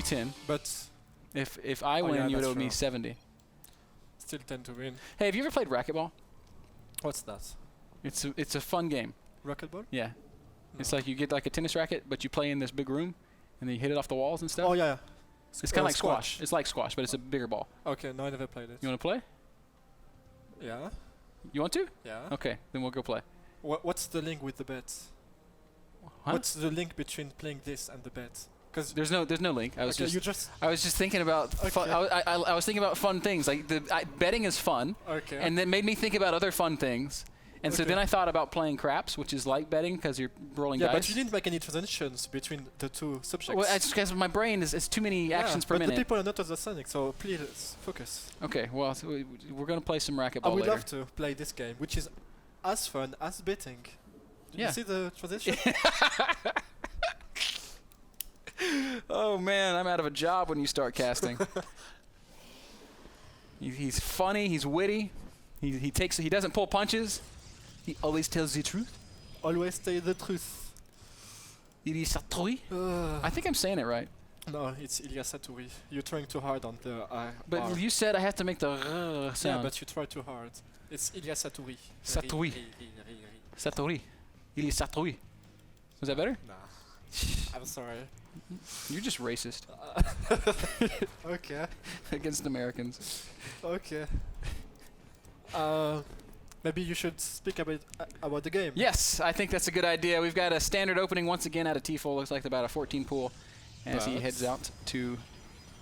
10. But If I win, yeah, you would that's owe me true. 70. still tend to win. Hey, have you ever played racquetball? What's that? It's a fun game. Racquetball? Yeah. No. It's like you get like a tennis racket, but you play in this big room, and then you hit it off the walls and stuff. Oh yeah. It's kind of like squash. It's like squash, but it's a bigger ball. Okay, no, I never played it. You want to play? Yeah. You want to? Yeah. Okay, then we'll go play. What's the link with the bets? Huh? What's the link between playing this and the bet? Because There's no link. I was just thinking about fun, Okay. I was thinking about fun things. Like betting is fun, okay. and then made me think about other fun things. And so Okay. then I thought about playing craps, which is like betting because you're rolling yeah, dice. but you didn't make any transitions between the two subjects. Well, it's because my brain is too many actions per but minute. the people are not understanding, so please focus. Okay, well, so we're going to play some racquetball I would later. love to play this game, which is as fun as betting. Did Yeah. you see the transition? Oh man, I'm out of a job when you start casting. He's funny. He's witty. He doesn't pull punches. He always tells the truth. Always tell the truth. Il est sartoui. I think I'm saying it right. No, it's Ilya Satouri. You're trying too hard on the I. But R. you said I have to make the sound. Yeah, but you try too hard. It's Ilya Satouri. Satouri. Sartori. Il est sartoui. Was that better? Nah. I'm sorry. You're just racist Okay. against Americans. Okay. Maybe you should speak about the game. Yes, I think that's a good idea. We've got a standard opening once again out of Tefel. Looks like about a 14 pool as he heads out to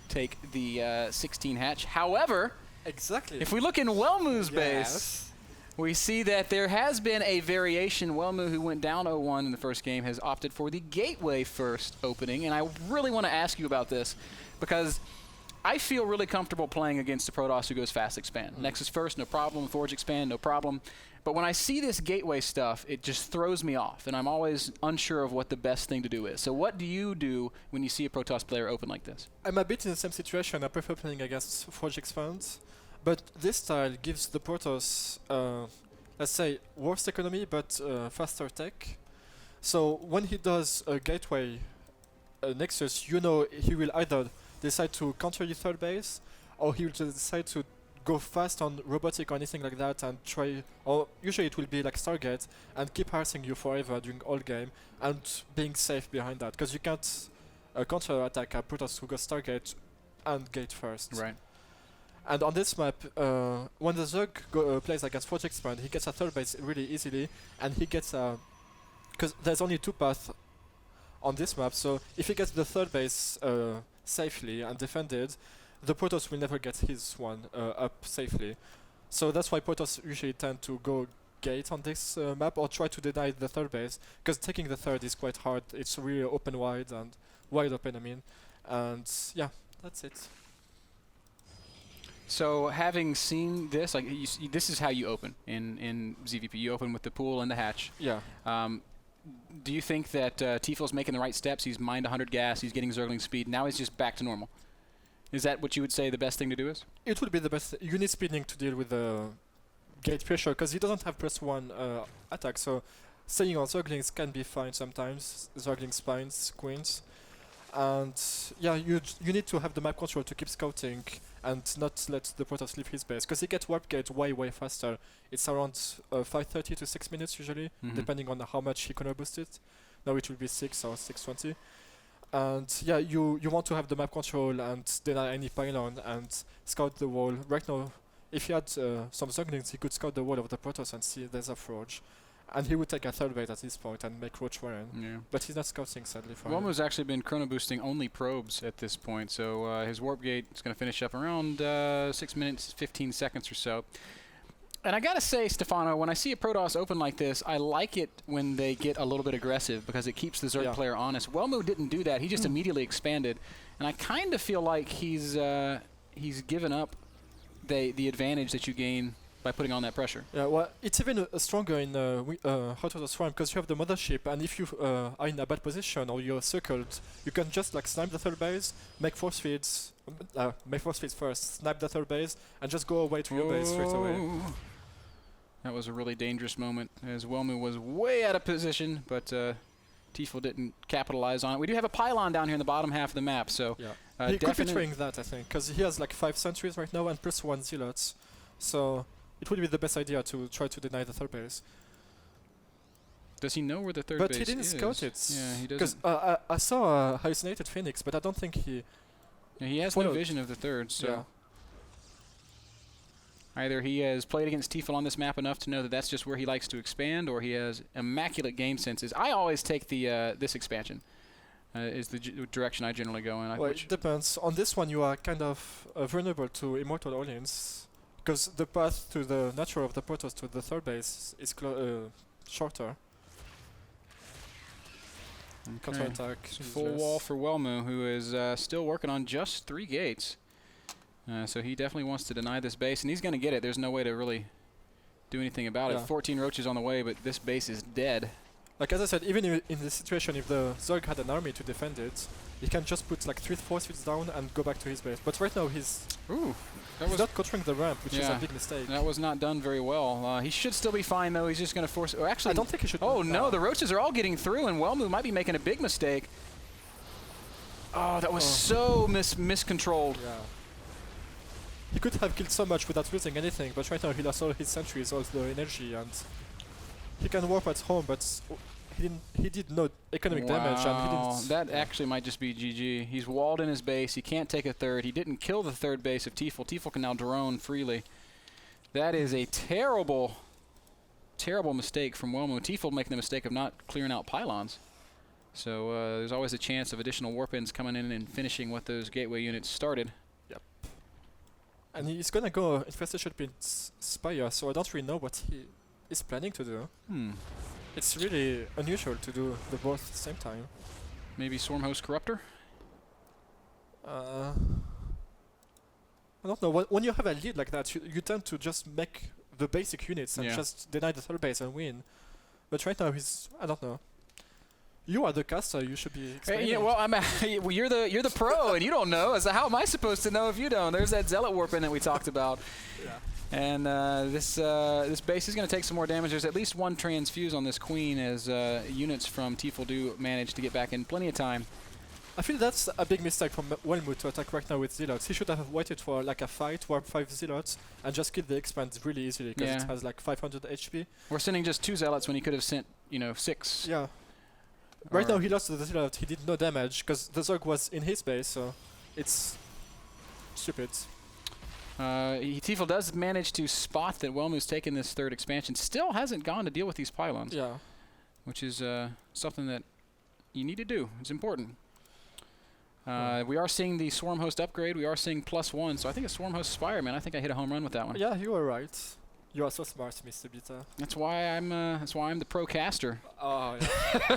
take the 16 hatch. However, Exactly. if we look in Welmu's base, Yes. we see that there has been a variation. Welmu, who went down 0-1 in the first game, has opted for the Gateway first opening. And I really want to ask you about this because I feel really comfortable playing against a Protoss who goes fast expand. Nexus first, no problem. Forge expand, no problem. But when I see this Gateway stuff, it just throws me off. And I'm always unsure of what the best thing to do is. So what do you do when you see a Protoss player open like this? I'm a bit in the same situation. I prefer playing against Forge Expands, but this style gives the Protoss, let's say, worse economy but faster tech. So when he does a Gateway Nexus, you know he will either decide to counter your third base, or he will decide to go fast on robotic or anything like that and try, or usually it will be like Stargate, and keep harassing you forever during all game and being safe behind that, because you can't counter attack a Protoss who goes Stargate and Gate first. Right. And on this map, when the Zerg plays against Forge Expand, he gets a third base really easily, and he gets a, because there's only two paths on this map, so if he gets the third base safely and defended, the Protoss will never get his one up safely. So that's why Protoss usually tend to go Gate on this map, or try to deny the third base, because taking the third is quite hard. It's really open wide open, I mean. And yeah, that's it. So having seen this, like this is how you open in ZVP. You open with the pool and the hatch. Yeah. Do you think that Tefel's making the right steps? He's mined 100 gas. He's getting Zergling speed. Now he's just back to normal. Is that what you would say the best thing to do is? It would be the best. You need speeding to deal with the gate pressure, because he doesn't have +1 attack. So staying on Zerglings can be fine sometimes. Zergling spines, queens. And yeah, you need to have the map control to keep scouting and not let the Protoss leave his base, because he gets warp gate way faster. It's around 5:30 to 6 minutes usually, depending on how much he corner boosted. Now it will be 6 or 6:20. And yeah, you want to have the map control and deny any pylon and scout the wall. Right now, if he had some Zerglings, he could scout the wall of the Protoss and see there's a Forge. And he would take a third bait at this point and make Roach Warren. Yeah. But he's not scouting, sadly, for him. Welmu's actually been chrono boosting only probes at this point, so his warp gate is going to finish up around 6 minutes, 15 seconds or so. And I got to say, Stefano, when I see a Protoss open like this, I like it when they get a little bit aggressive because it keeps the Zerg player honest. Welmu didn't do that. He just immediately expanded. And I kind of feel like he's given up the advantage that you gain by putting on that pressure. Yeah, well, it's even stronger in RotterdaM Swarm, because you have the mothership, and if you are in a bad position or you're circled, you can just like snipe the third base, make force feeds first, snipe the third base, and just go away to your base straight away. That was a really dangerous moment, as Welmu was way out of position, but Tefel didn't capitalize on it. We do have a pylon down here in the bottom half of the map, so He could be trying that, I think, because he has like 5 sentries right now and plus 1 zealots. So it would be the best idea to try to deny the third base. Does he know where the third but base is? But he didn't scout it. Yeah, he doesn't. Because I saw a hallucinated Phoenix, but I don't think he... Yeah, he has no vision of the third, so... Yeah. Either he has played against Tefel on this map enough to know that that's just where he likes to expand, or he has immaculate game senses. I always take the this expansion. Is the direction I generally go in. Well, it depends. On this one, you are kind of vulnerable to immortal all-ins, because the path to the natural of the portals to the third base is shorter. Okay. Counter-attack. Full wall for Welmu, who is still working on just 3 gates. So he definitely wants to deny this base, and he's going to get it. There's no way to really do anything about it. 14 roaches on the way, but this base is dead. Like as I said, even in this situation, if the Zerg had an army to defend it, he can just put like 3 force fields down and go back to his base. But right now he's not controlling the ramp, which is a big mistake. That was not done very well. He should still be fine, though. He's just going to force... Oh, actually, I don't think he should... Oh, no, the roaches are all getting through, and Welmu might be making a big mistake. Oh, that was so miscontrolled. Yeah. He could have killed so much without losing anything, but right now he lost all his sentries, all the energy, and he can warp at home, but he did no economic damage, and he didn't... That actually might just be GG. He's walled in his base. He can't take a third. He didn't kill the third base of Tefel. Tefel can now drone freely. That is a terrible, terrible mistake from Welmu. Tefel making the mistake of not clearing out pylons. So there's always a chance of additional warp-ins coming in and finishing what those gateway units started. And he's gonna go infestation with Spire, so I don't really know what he is planning to do. It's really unusual to do the both at the same time. Maybe Swarmhost Corruptor? I don't know. When you have a lead like that, you tend to just make the basic units and just deny the third base and win. But right now he's... I don't know. You are the caster. You should be explaining. Yeah, well, you're the pro, and you don't know. So how am I supposed to know if you don't? There's that zealot warp in that we talked about. And this base is going to take some more damage. There's at least 1 transfuse on this queen, as units from Tefel do manage to get back in plenty of time. I feel that's a big mistake from Welmu to attack right now with zealots. He should have waited for like a fight, warp 5 zealots, and just kill the expand really easily because it has like 500 HP. We're sending just 2 zealots when he could have sent 6. Yeah. Right now he lost to the zealot. He did no damage because the Zerg was in his base, so it's stupid. Tefel does manage to spot that Welmu's taken this 3rd expansion. Still hasn't gone to deal with these pylons. Yeah. Which is something that you need to do. It's important. We are seeing the Swarmhost upgrade. We are seeing +1. So I think a Swarmhost Spire, man. I think I hit a home run with that one. Yeah, you are right. You are so smart, MrBitter. That's why I'm the pro caster. Oh yeah.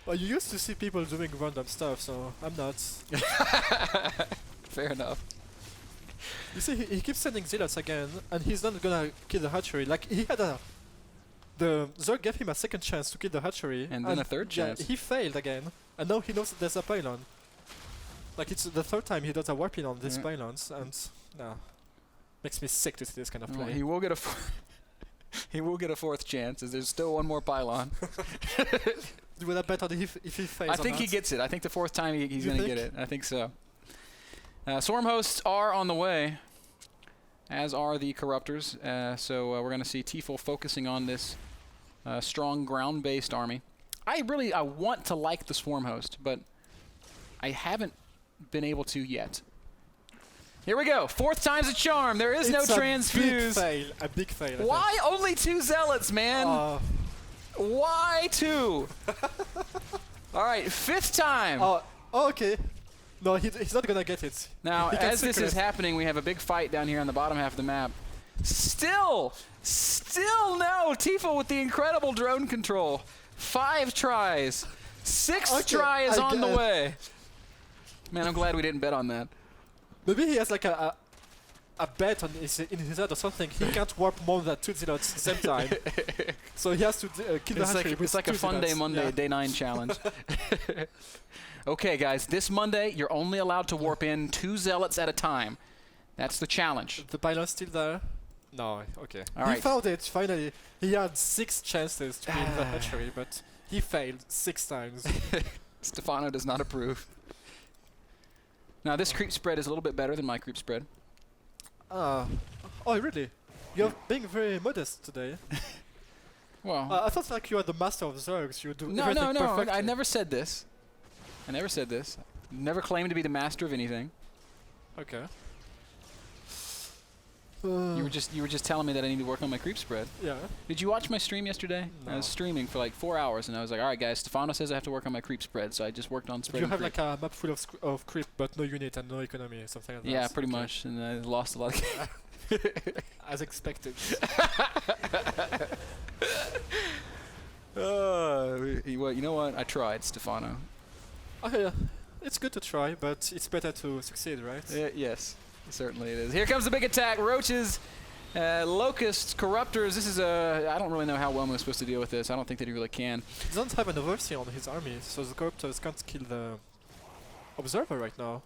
Well, you used to see people doing random stuff, so I'm not. Fair enough. You see, he keeps sending zealots again, and he's not gonna kill the hatchery. Like he had the Zerg gave him a 2nd chance to kill the hatchery, and then a 3rd chance. He failed again, and now he knows that there's a pylon. Like it's the 3rd time he does a warping on these pylons, and makes me sick to see this kind of play. He will get a he will get a 4th chance, as there's still 1 more pylon. Would I bet on if he fails? I think he gets it. I think the 4th time he's going to get it. I think so. Swarmhosts are on the way, as are the Corruptors. So we're going to see Tefel focusing on this strong ground-based army. I want to like the Swarmhost, but I haven't been able to yet. Here we go. 4th time's a charm. There is no transfuse. A big fail. Why only 2 zealots, man? Why 2? All right, 5th time. Oh, okay. No, he's not gonna get it. Now, as this is happening, we have a big fight down here on the bottom half of the map. Still no. Tefel with the incredible drone control. 5 tries. 6th try is on the way. Man, I'm glad we didn't bet on that. Maybe he has like a bet on in his head or something. He can't warp more than 2 zealots at the same time. So he has to kill the hatchery. It's like a fun day Monday, day 9 challenge. Okay, guys, this Monday, you're only allowed to warp in 2 zealots at a time. That's the challenge. The pylon's still there? No, okay. All right. He found it, finally. He had 6 chances to be in the hatchery, but he failed 6 times. Stefano does not approve. Now this creep spread is a little bit better than my creep spread. Oh, really? You're being very modest today. Well, I thought like you are the master of Zergs. You do no, everything perfectly. I never said this. I never said this. Never claimed to be the master of anything. Okay. You were just telling me that I need to work on my creep spread. Yeah. Did you watch my stream yesterday? No. I was streaming for like 4 hours, and I was like, all right, guys, Stefano says I have to work on my creep spread, so I just worked on spread. You have like a map full of creep, but no unit and no economy, something like that. Yeah, pretty much, and I lost a lot of As expected. Well, you know what? I tried, Stefano. Yeah. It's good to try, but it's better to succeed, right? Yes, certainly it is. Here comes the big attack. Roaches, locusts, corruptors. This is I don't really know how Welmu is supposed to deal with this. I don't think that he really can. He doesn't have an overseer on his army, so the corruptors can't kill the observer right now.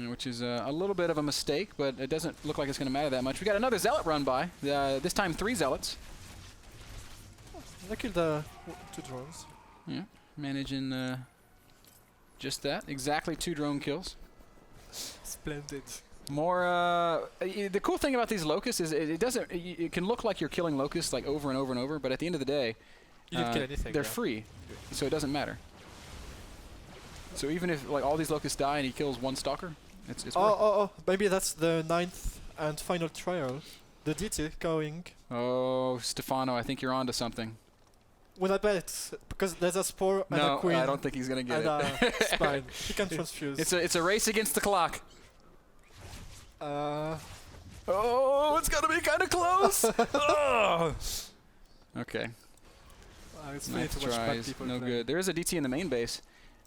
Which is a little bit of a mistake, but it doesn't look like it's going to matter that much. We got another zealot run by. This time 3 zealots. They killed the 2 drones. Yeah, managing just that. Exactly 2 drone kills. Splendid. More. The cool thing about these locusts is it doesn't. It can look like you're killing locusts like over and over and over, but at the end of the day, you didn't kill anything. They're free, so it doesn't matter. So even if like all these locusts die and he kills 1 stalker, it's worth it. Maybe that's the 9th and final trial. The DT going. Oh, Stefano, I think you're onto something. When I bet, because there's a spore and a queen. No, I don't think he's gonna get and it. a spine. He can transfuse. It's a race against the clock. Oh, it's gonna be kind of close. Okay. It's Nice funny to watch bad tries. people No play. good. There is a DT in the main base,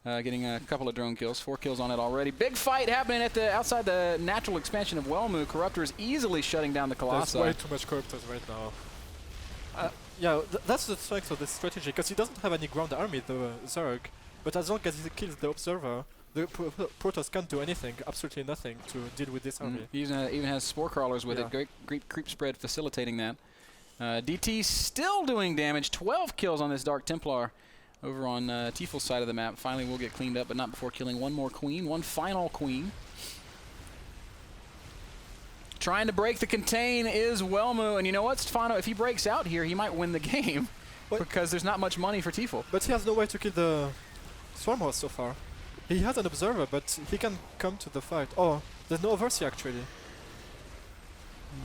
getting a couple of drone kills. 4 kills on it already. Big fight happening at the outside the natural expansion of Welmu. Corruptors easily shutting down the Colossi. There's way too much corruptors right now. Yeah, that's the strength of this strategy, because he doesn't have any ground army, the Zerg, but as long as he kills the observer, the Protoss can't do anything, absolutely nothing, to deal with this army. He even has spore crawlers with it. Great creep spread facilitating that. DT still doing damage. 12 kills on this Dark Templar over on Tefel's side of the map. Finally will get cleaned up, but not before killing 1 more queen, 1 final queen. Trying to break the contain is Welmu, and you know what, Stefano? If he breaks out here, he might win the game because there's not much money for Tefel. But he has no way to kill the Swarmhouse so far. He has an observer, but he can come to the fight. Oh, there's no overseer actually.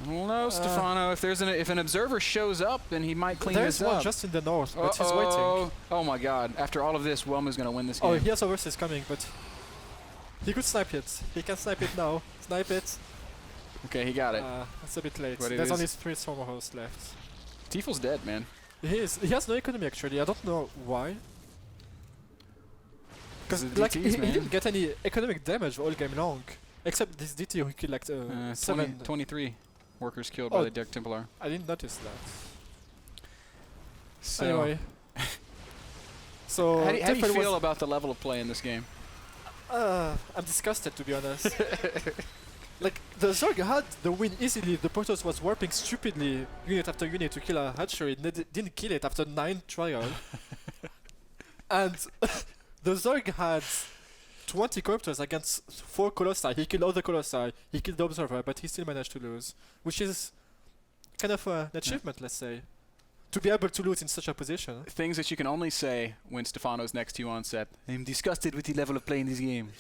Well, no, Stefano. If an observer shows up, then he might clean this up. There's one just in the north, but he's waiting. Oh my God! After all of this, Welmu's gonna win this game. Oh, he has overseers coming, but he could snipe it. He can snipe it now. Snipe it. Okay, he got it. It's a bit late. But There's only 3 Swarmhouse left. Tefel's dead, man. He has no economy actually. I don't know why. Because like he didn't get any economic damage all game long, except this DT who killed like 23 workers killed by the Dark Templar. I didn't notice that. So anyway, so how do you feel about the level of play in this game? I'm disgusted, to be honest. Like, the Zerg had the win easily. The Protoss was warping stupidly unit after unit to kill a hatchery. Didn't kill it after 9 trial. And the Zerg had 20 corruptors against 4 Colossi. He killed all the Colossi. He killed the Observer, but he still managed to lose. Which is kind of an achievement, let's say. To be able to lose in such a position. Things that you can only say when Stefano's next to you on set. I'm disgusted with the level of play in this game.